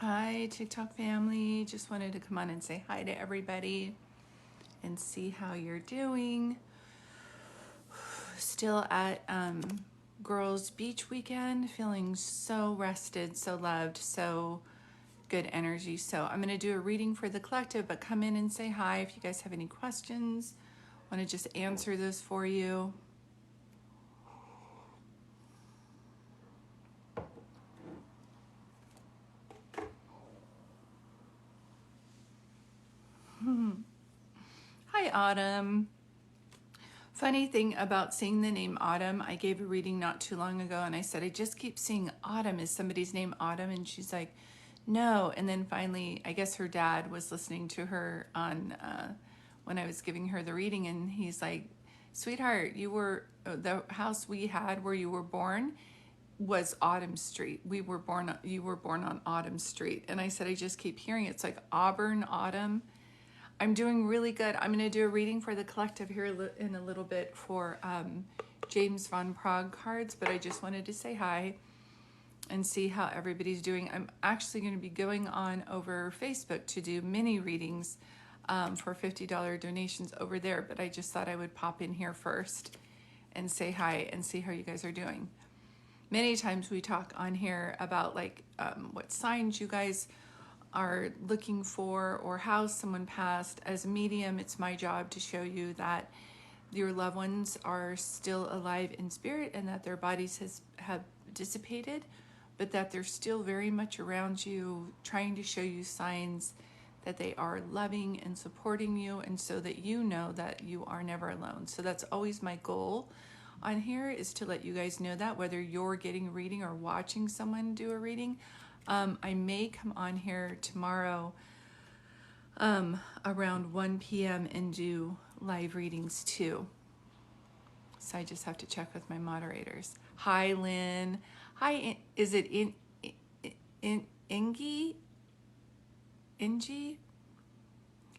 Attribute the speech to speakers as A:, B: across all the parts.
A: Hi, TikTok family. Just wanted to come on and say hi to everybody and see how you're doing. Still at Girls Beach weekend, feeling so rested, so loved, so good energy. So I'm going to do a reading for the collective, but come in and say hi if you guys have any questions. Want to just answer those for you. Hi, Autumn. Funny thing about seeing the name Autumn, I gave a reading not too long ago and I said, I just keep seeing Autumn. Is somebody's name Autumn? And she's like, no. And then finally, I guess her dad was listening to her on when I was giving her the reading, and he's like, sweetheart, the house we had where you were born was Autumn Street. You were born on Autumn Street. And I said, I just keep hearing it. It's like Auburn, Autumn. I'm doing really good. I'm going to do a reading for the collective here in a little bit for James Von Prague cards, but I just wanted to say hi and see how everybody's doing. I'm actually going to be going on over Facebook to do mini readings for $50 donations over there, but I just thought I would pop in here first and say hi and see how you guys are doing. Many times we talk on here about what signs you guys are looking for or how someone passed. As a medium, it's my job to show you that your loved ones are still alive in spirit and that their bodies have dissipated, but that they're still very much around you, trying to show you signs that they are loving and supporting you, and so that you know that you are never alone. So that's always my goal on here, is to let you guys know that, whether you're getting a reading or watching someone do a reading. I may come on here tomorrow around 1 p.m. and do live readings too. So I just have to check with my moderators. Hi, Lynn. Hi, is it Ingy? Ingy?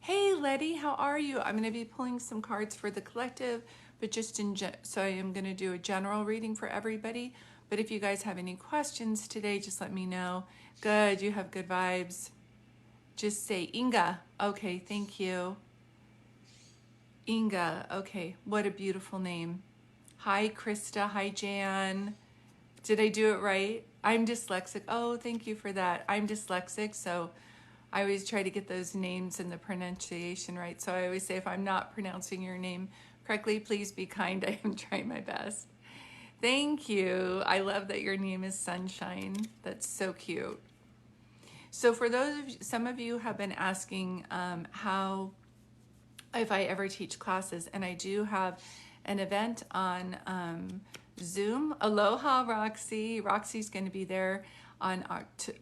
A: Hey, Letty, how are you? I'm going to be pulling some cards for the collective, but so I am going to do a general reading for everybody. But if you guys have any questions today, just let me know. Good, you have good vibes. Just say Inga. Okay, thank you. Inga, okay, what a beautiful name. Hi, Krista. Hi, Jan. Did I do it right? I'm dyslexic. Oh, thank you for that. I'm dyslexic, so I always try to get those names and the pronunciation right. So I always say, if I'm not pronouncing your name correctly, please be kind. I am trying my best. Thank you. I love that your name is Sunshine. That's so cute. So for some of you have been asking how, if I ever teach classes, and I do have an event on Zoom. Aloha, Roxy. Roxy's going to be there on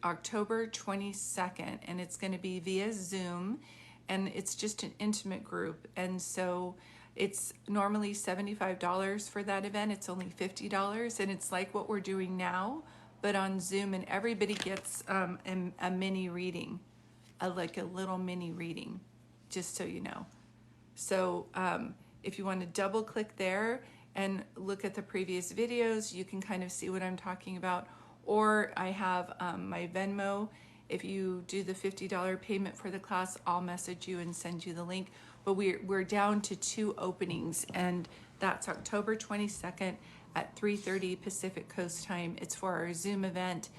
A: October 22nd, and it's going to be via Zoom, and it's just an intimate group. And so it's normally $75 for that event. It's only $50, and it's like what we're doing now, but on Zoom, and everybody gets a mini reading, like a little mini reading, just so you know. So if you want to double click there and look at the previous videos, you can kind of see what I'm talking about. Or I have my Venmo. If you do the $50 payment for the class, I'll message you and send you the link. But we're down to 2 openings, and that's October 22nd at 3:30 Pacific Coast time. It's for our Zoom event.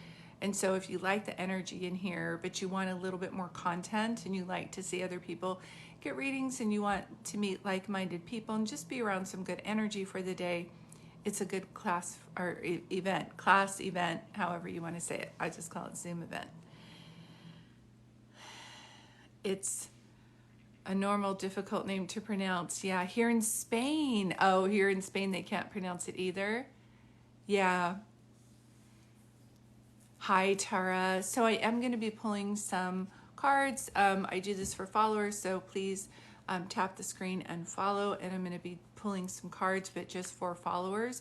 A: And so if you like the energy in here, but you want a little bit more content and you like to see other people get readings and you want to meet like-minded people and just be around some good energy for the day, it's a good class event, however you want to say it. I just call it Zoom event. It's a normal, difficult name to pronounce. Yeah, here in Spain. Oh, here in Spain, they can't pronounce it either. Yeah. Hi, Tara. So I am going to be pulling some cards. I do this for followers, so please tap the screen and follow. And I'm going to be pulling some cards, but just for followers.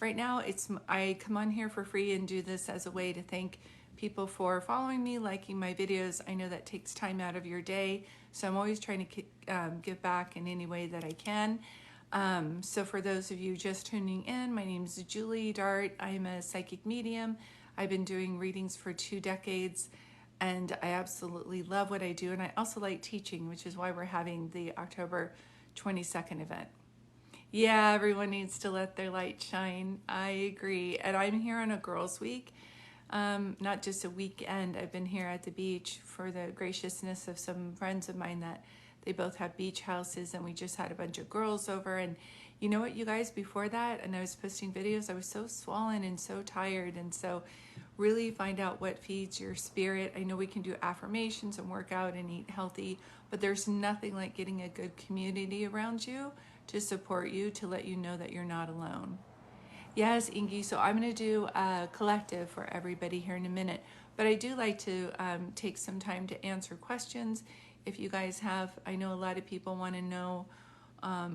A: Right now, I come on here for free and do this as a way to thank people for following me, liking my videos. I know that takes time out of your day, so I'm always trying to give back in any way that I can. So for those of you just tuning in, my name is Julie Dart. I'm a psychic medium. I've been doing readings for 2 decades. and I absolutely love what I do. And I also like teaching, which is why we're having the October 22nd event. Yeah, everyone needs to let their light shine. I agree. And I'm here on a girls' week, not just a weekend. I've been here at the beach for the graciousness of some friends of mine that they both have beach houses, and we just had a bunch of girls over. And you know what, you guys, before that, and I was posting videos, I was so swollen and so tired. And so really find out what feeds your spirit. I know we can do affirmations and work out and eat healthy, but there's nothing like getting a good community around you to support you, to let you know that you're not alone. Yes, Ingy, so I'm going to do a collective for everybody here in a minute, but I do like to take some time to answer questions. If you guys have, I know a lot of people want to know, are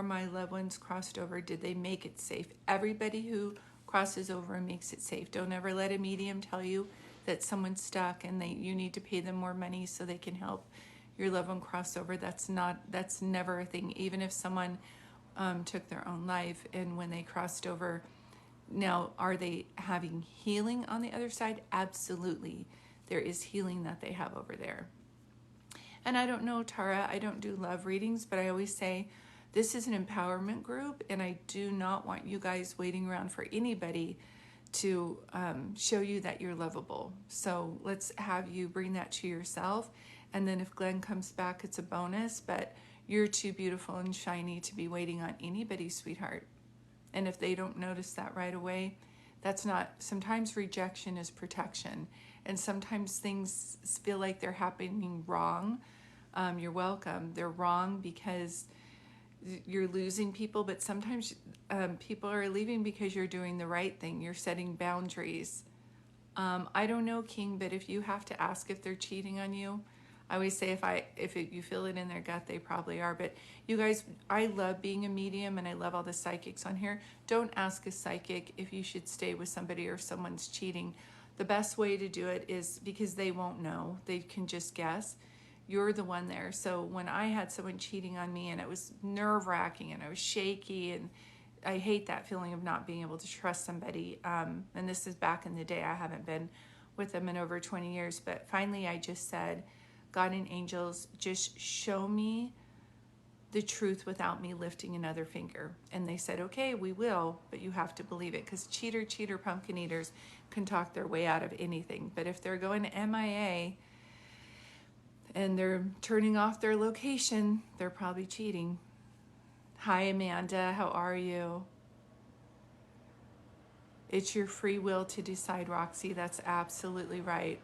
A: my loved ones crossed over? Did they make it safe? Everybody who crosses over and makes it safe. Don't ever let a medium tell you that someone's stuck and you need to pay them more money so they can help your loved one cross over. That's never a thing. Even if someone took their own life and when they crossed over, now are they having healing on the other side? Absolutely. There is healing that they have over there. And I don't know, Tara, I don't do love readings, but I always say this is an empowerment group, and I do not want you guys waiting around for anybody to show you that you're lovable. So let's have you bring that to yourself. And then if Glenn comes back, it's a bonus, but you're too beautiful and shiny to be waiting on anybody, sweetheart. And if they don't notice that right away, that's not, sometimes rejection is protection. And sometimes things feel like they're happening wrong. You're welcome. They're wrong because you're losing people, but sometimes people are leaving because you're doing the right thing. You're setting boundaries. I don't know, King, but if you have to ask if they're cheating on you, I always say you feel it in their gut, they probably are. But you guys, I love being a medium and I love all the psychics on here. Don't ask a psychic if you should stay with somebody or if someone's cheating. The best way to do it is because they won't know. They can just guess. You're the one there. So when I had someone cheating on me and it was nerve-wracking and I was shaky, and I hate that feeling of not being able to trust somebody. And this is back in the day. I haven't been with them in over 20 years. But finally I just said, God and angels, just show me the truth without me lifting another finger. And they said, okay, we will, but you have to believe it, because cheater, pumpkin eaters can talk their way out of anything. But if they're going to MIA and they're turning off their location, they're probably cheating. Hi, Amanda, how are you? It's your free will to decide, Roxy. That's absolutely right.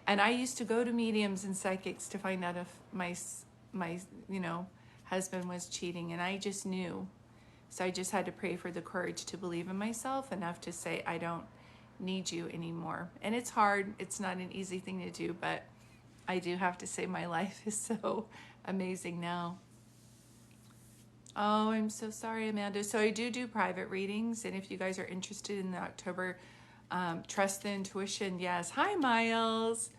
A: And I used to go to mediums and psychics to find out if my husband was cheating, and I just knew. So I just had to pray for the courage to believe in myself enough to say, I don't need you anymore. And it's hard. It's not an easy thing to do, but I do have to say my life is so amazing now. Oh, I'm so sorry, Amanda. So I do private readings, and if you guys are interested in the October Trust the Intuition, yes. Hi, Miles.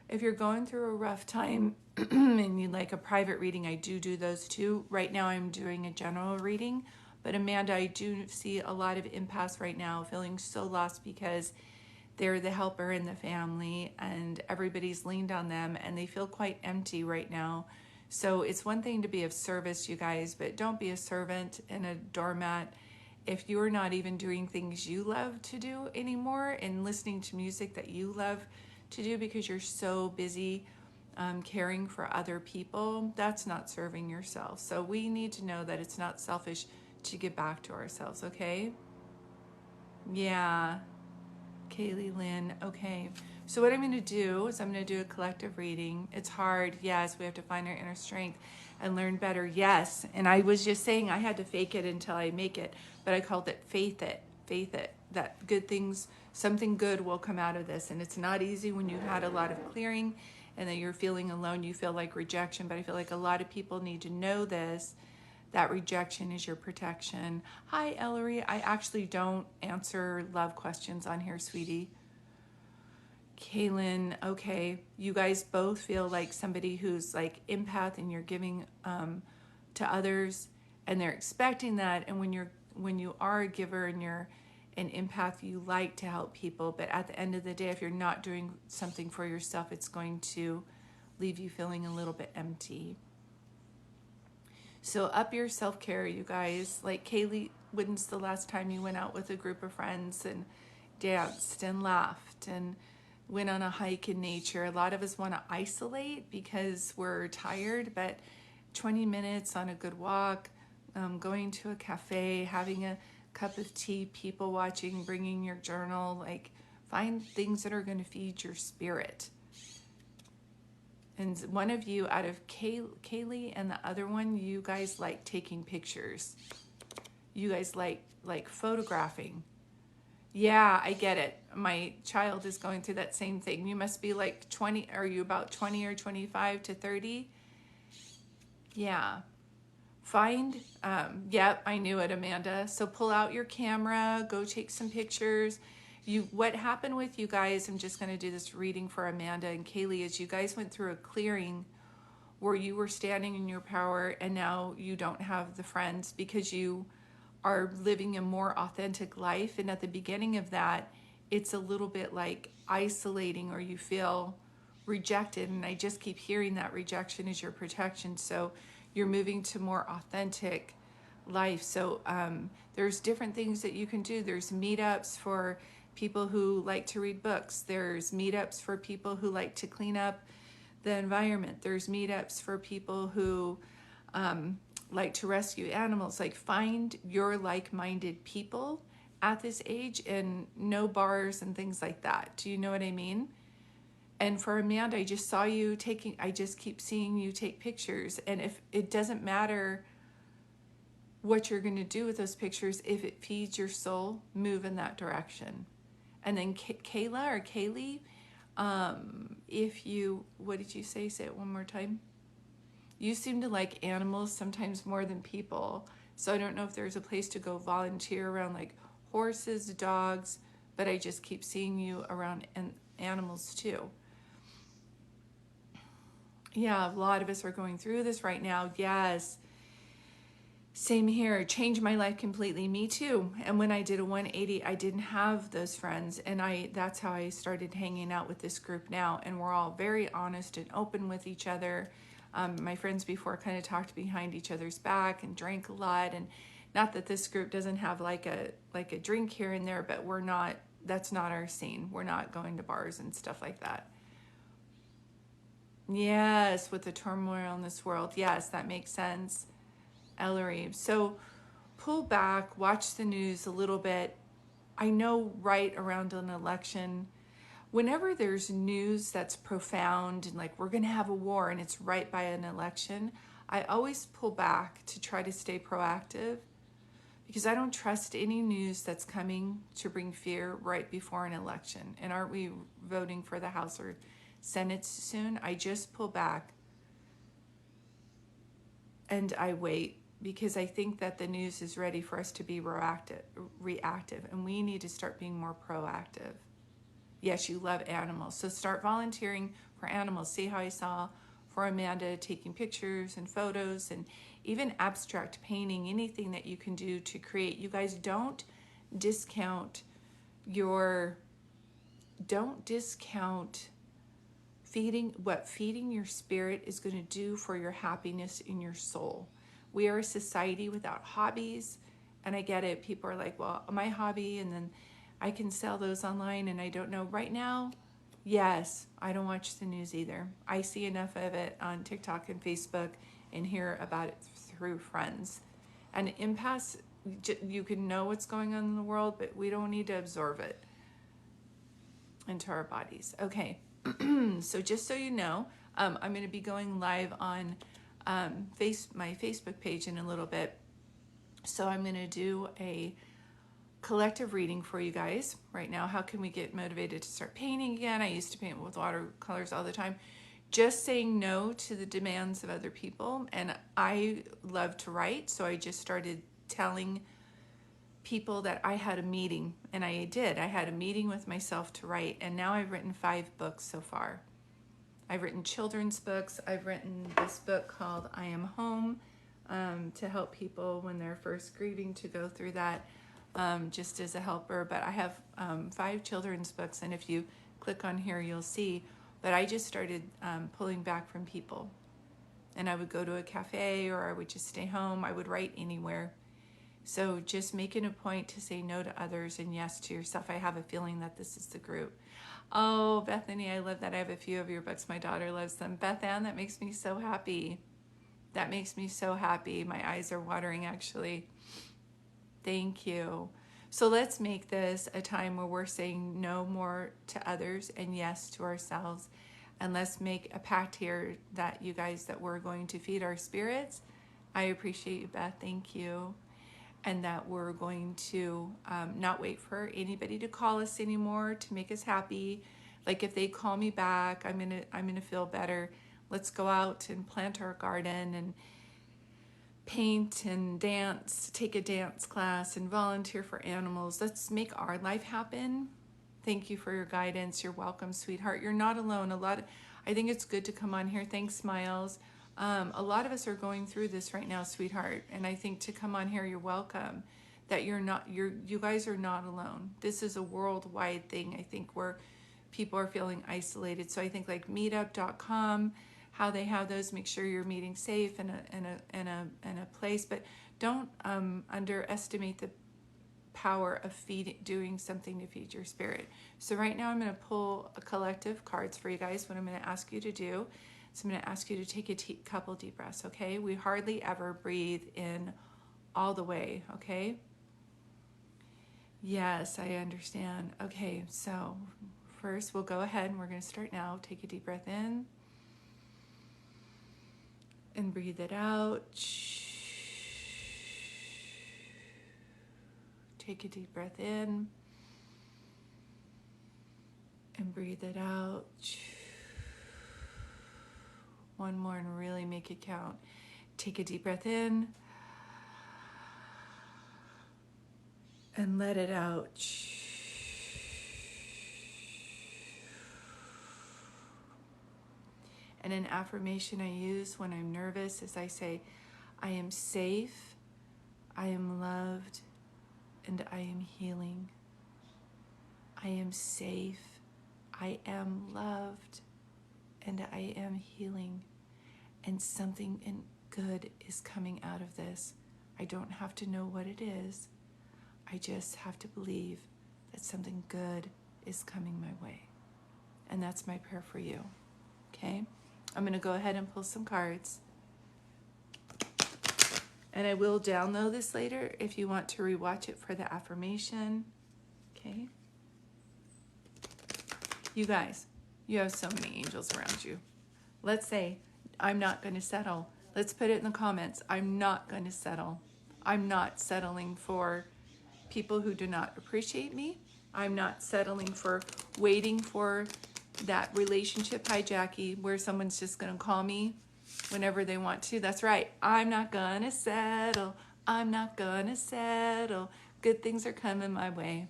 A: If you're going through a rough time and you'd like a private reading, I do those too. Right now I'm doing a general reading, but Amanda, I do see a lot of empaths right now feeling so lost because they're the helper in the family and everybody's leaned on them and they feel quite empty right now. So it's one thing to be of service, you guys, but don't be a servant and a doormat if you're not even doing things you love to do anymore and listening to music that you love to do because you're so busy caring for other people. That's not serving yourself. So we need to know that it's not selfish to give back to ourselves, okay? Yeah. Kaylee Lynn. Okay. So what I'm going to do is I'm going to do a collective reading. It's hard. Yes, we have to find our inner strength and learn better. Yes. And I was just saying I had to fake it until I make it, but I called it faith it. Faith it. That good things, something good will come out of this. And it's not easy when you've had a lot of clearing and that you're feeling alone. You feel like rejection, but I feel like a lot of people need to know this, that rejection is your protection. Hi, Ellery. I actually don't answer love questions on here, sweetie. Kaylin, okay. You guys both feel like somebody who's like empath and you're giving to others and they're expecting that. And when you are a giver and you're an empath, you like to help people, but at the end of the day, if you're not doing something for yourself, it's going to leave you feeling a little bit empty. So up your self-care, you guys. Like Kaylee, when's the last time you went out with a group of friends and danced and laughed and went on a hike in nature? A lot of us want to isolate because we're tired, but 20 minutes on a good walk, going to a cafe, having a cup of tea, people watching, bringing your journal, like find things that are going to feed your spirit. And one of you out of Kaylee and the other one, you guys like taking pictures. You guys like photographing. Yeah, I get it. My child is going through that same thing. You must be like 20. Are you about 20 or 25 to 30? Yeah. Find, yep, I knew it, Amanda. So pull out your camera, go take some pictures. What happened with you guys, I'm just going to do this reading for Amanda and Kaylee, is you guys went through a clearing where you were standing in your power and now you don't have the friends because you are living a more authentic life. And at the beginning of that, it's a little bit like isolating, or you feel rejected. And I just keep hearing that rejection is your protection. So you're moving to more authentic life. So there's different things that you can do. There's meetups for people who like to read books. There's meetups for people who like to clean up the environment. There's meetups for people who like to rescue animals. Like, find your like-minded people at this age, and no bars and things like that. Do you know what I mean? And for Amanda, I just saw you I just keep seeing you take pictures. And if it doesn't matter what you're going to do with those pictures, if it feeds your soul, move in that direction. And then Kayla or Kaylee, what did you say? Say it one more time. You seem to like animals sometimes more than people. So I don't know if there's a place to go volunteer around like horses, dogs, but I just keep seeing you around animals too. Yeah, a lot of us are going through this right now. Yes. Same here. Changed my life completely. Me too. And when I did a 180, I didn't have those friends. And that's how I started hanging out with this group now. And we're all very honest and open with each other. My friends before kind of talked behind each other's back and drank a lot. And not that this group doesn't have like a drink here and there, but that's not our scene. We're not going to bars and stuff like that. Yes, with the turmoil in this world. Yes, that makes sense. Ellery. So pull back, watch the news a little bit. I know right around an election, whenever there's news that's profound and like we're going to have a war and it's right by an election, I always pull back to try to stay proactive, because I don't trust any news that's coming to bring fear right before an election. And aren't we voting for the House or Senate soon? I just pull back and I wait, because I think that the news is ready for us to be reactive, and we need to start being more proactive. Yes, you love animals, so start volunteering for animals. See how I saw for Amanda taking pictures and photos, and even abstract painting, anything that you can do to create. You guys, don't discount what feeding your spirit is going to do for your happiness in your soul. We are a society without hobbies, and I get it. People are like, well, my hobby, and then I can sell those online, and I don't know. Right now, yes, I don't watch the news either. I see enough of it on TikTok and Facebook and hear about it through friends. And empaths, you can know what's going on in the world, but we don't need to absorb it into our bodies. Okay, so just so you know, I'm going to be going live on my Facebook page in a little bit. So I'm going to do a collective reading for you guys right now. How can we get motivated to start painting again? I used to paint with watercolors all the time. Just saying no to the demands of other people. And I love to write, so I just started telling people that I had a meeting, and I did. I had a meeting with myself to write, and now I've written 5 books so far. I've written children's books. I've written this book called I Am Home, to help people when they're first grieving to go through that. just as a helper. But I have 5 children's books, and if you click on here, you'll see. But I just started pulling back from people. And I would go to a cafe, or I would just stay home. I would write anywhere. So just making a point to say no to others and yes to yourself. I have a feeling that this is the group. Oh, Bethany, I love that. I have a few of your books. My daughter loves them. Beth Ann, that makes me so happy. That makes me so happy. My eyes are watering, actually. Thank you. So let's make this a time where we're saying no more to others and yes to ourselves. And let's make a pact here that you guys, that we're going to feed our spirits. I appreciate you, Beth. Thank you. And that we're going to not wait for anybody to call us anymore to make us happy. Like if they call me back, I'm gonna feel better. Let's go out and plant our garden and paint and dance, take a dance class and volunteer for animals. Let's make our life happen. Thank you for your guidance. You're welcome, sweetheart. You're not alone. I think it's good to come on here. Thanks, Smiles. A lot of us are going through this right now, sweetheart. And I think to come on here, you're welcome. That you guys are not alone. This is a worldwide thing, I think, where people are feeling isolated. So I think like meetup.com, how they have those, make sure you're meeting safe in a place, but don't underestimate the power of doing something to feed your spirit. So right now I'm going to pull a collective cards for you guys. What I'm going to ask you to do is I'm going to ask you to take a couple deep breaths, okay? We hardly ever breathe in all the way, okay? Yes, I understand. Okay, so first we'll go ahead and we're going to start now. Take a deep breath in and breathe it out. Take a deep breath in and breathe it out. One more and really make it count. Take a deep breath in and let it out. And an affirmation I use when I'm nervous is I say, I am safe, I am loved, and I am healing. I am safe, I am loved, and I am healing. And something good is coming out of this. I don't have to know what it is. I just have to believe that something good is coming my way. And that's my prayer for you. Okay? I'm going to go ahead and pull some cards. And I will download this later if you want to rewatch it for the affirmation. Okay? You guys, you have so many angels around you. Let's say, I'm not going to settle. Let's put it in the comments. I'm not going to settle. I'm not settling for people who do not appreciate me. I'm not settling for waiting for that relationship, hi Jackie, where someone's just going to call me whenever they want to. That's right. I'm not going to settle. I'm not going to settle. Good things are coming my way.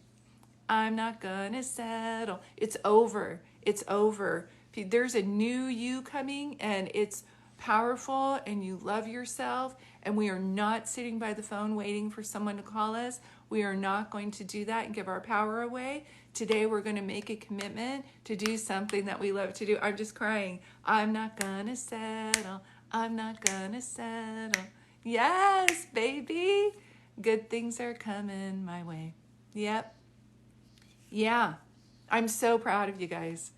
A: I'm not going to settle. It's over. It's over. There's a new you coming, and it's powerful, and you love yourself, and we are not sitting by the phone waiting for someone to call us. We are not going to do that and give our power away. Today we're going to make a commitment to do something that we love to do. I'm just crying. I'm not going to settle. I'm not going to settle. Yes, baby. Good things are coming my way. Yep. Yeah. I'm so proud of you guys.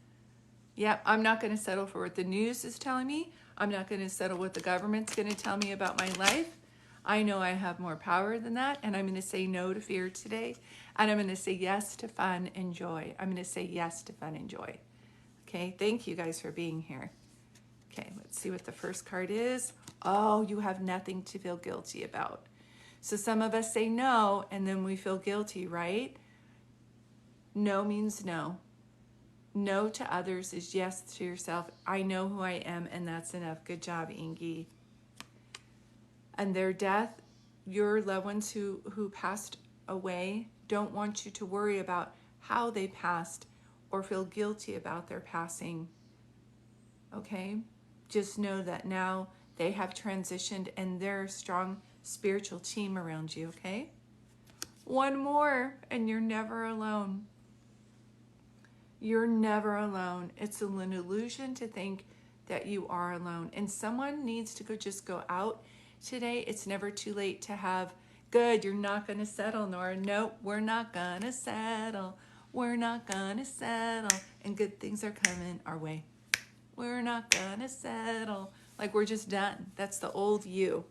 A: Yep. I'm not going to settle for what the news is telling me. I'm not going to settle what the government's going to tell me about my life. I know I have more power than that, and I'm going to say no to fear today, and I'm going to say yes to fun and joy. I'm going to say yes to fun and joy. Okay, thank you guys for being here. Okay, let's see what the first card is. Oh, you have nothing to feel guilty about. So some of us say no, and then we feel guilty, right? No means no. No to others is yes to yourself. I know who I am, and that's enough. Good job, Ingi. And their death, your loved ones who passed away, don't want you to worry about how they passed or feel guilty about their passing. Okay? Just know that now they have transitioned and they're a strong spiritual team around you, okay? One more, and you're never alone. You're never alone. It's an illusion to think that you are alone. And someone needs to just go out today. It's never too late to have good. You're not going to settle, Nora. Nope, we're not going to settle. We're not going to settle. And good things are coming our way. We're not going to settle. Like we're just done. That's the old you.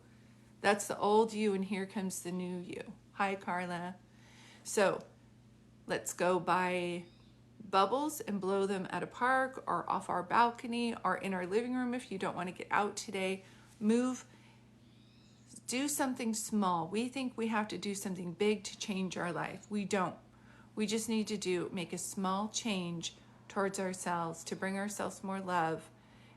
A: That's the old you, and here comes the new you. Hi, Carla. So let's go buy bubbles and blow them at a park or off our balcony or in our living room if you don't want to get out today. Move. Do something small. We think we have to do something big to change our life. We don't. We just need to make a small change towards ourselves to bring ourselves more love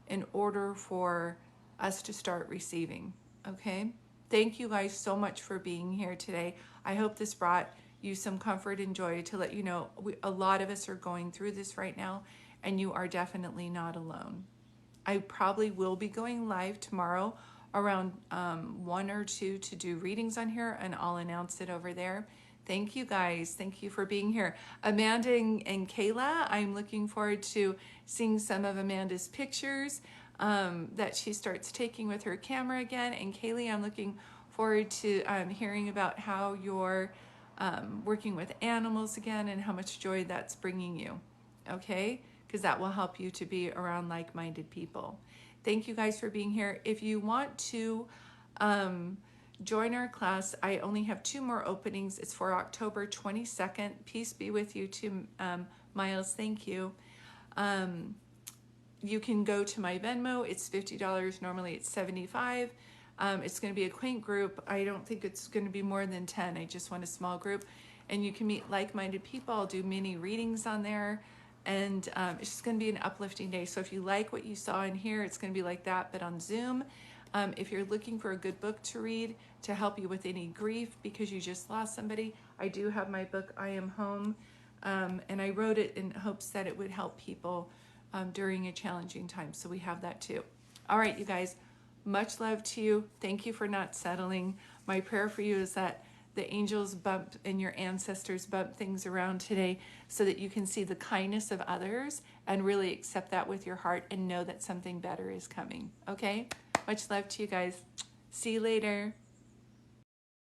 A: in order for us to start receiving. Okay? Thank you guys so much for being here today. I hope this brought you some comfort and joy to let you know a lot of us are going through this right now, and you are definitely not alone. I probably will be going live tomorrow around 1 or 2 to do readings on here, and I'll announce it over there. Thank you guys. Thank you for being here. Amanda and Kayla, I'm looking forward to seeing some of Amanda's pictures that she starts taking with her camera again. And Kaylee, I'm looking forward to hearing about how you're working with animals again and how much joy that's bringing you. Okay? Because that will help you to be around like-minded people. Thank you guys for being here. If you want to join our class, I only have 2 more openings. It's for October 22nd. Peace be with you too, Miles. Thank you. You can go to my Venmo. It's $50. Normally it's $75. It's going to be a quaint group. I don't think it's going to be more than 10. I just want a small group. And you can meet like-minded people. I'll do mini readings on there. And it's just going to be an uplifting day. So if you like what you saw in here, it's going to be like that, but on Zoom. If you're looking for a good book to read to help you with any grief because you just lost somebody, I do have my book, I Am Home. And I wrote it in hopes that it would help people during a challenging time. So we have that too. All right, you guys, much love to you. Thank you for not settling. My prayer for you is that the angels bump and your ancestors bump things around today so that you can see the kindness of others and really accept that with your heart and know that something better is coming. Okay? Much love to you guys. See you later.